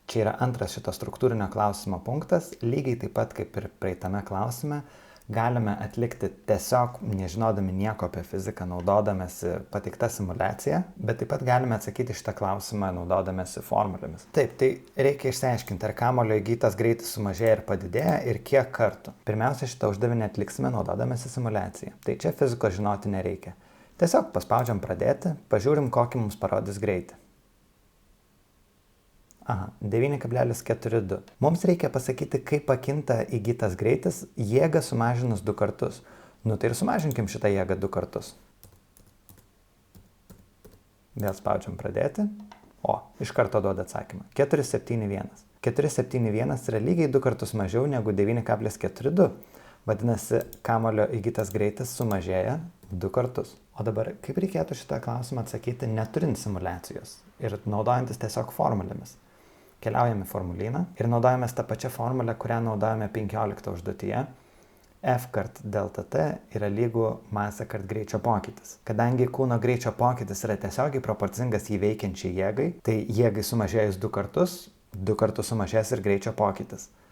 Čia yra antras šito struktūrinio klausimo punktas. Lygiai taip pat kaip ir praeitame klausime, galime atlikti tiesiog nežinodami nieko apie fiziką, naudodamėsi pateiktą simuliaciją, bet taip pat galime atsakyti šitą klausimą naudodamėsi formulėmis. Taip, tai reikia išsiaiškinti, ar kamuolio įgytas greitis sumažėja ir padidėja ir kiek kartų. Pirmiausia, šitą uždavinį atliksime naudodamėsi simuliaciją. Tai čia fizikos žinoti nereikia. Tiesiog paspaudžiam pradėti, pažiūrim, kokį mums parodys greitį. Aha, 9,42. Mums reikia pasakyti, kaip pakinta įgytas greitis jėgą sumažinus 2 kartus. Tai ir sumažinkim šitą jėgą 2 kartus. Vėl spaudžiam pradėti. Iš karto duoda atsakymą. 4,71. 4,71 yra lygiai 2 kartus mažiau negu 9,42. Vadinasi, kamuolio įgytas greitis sumažėja 2 kartus. O dabar, kaip reikėtų šitą klausimą atsakyti neturint simuliacijos ir naudojantis tiesiog formulėmis? Keliaujame į formulyną ir naudojamės tą pačią formulę, kurią naudojame 15 užduotyje. F kart delta t yra lygu masė kart greičio pokytis. Kadangi kūno greičio pokytis yra tiesiogiai proporcingas jį veikiančiai jėgai, tai jėgai sumažėjus 2 kartus sumažės ir greičio pokytis.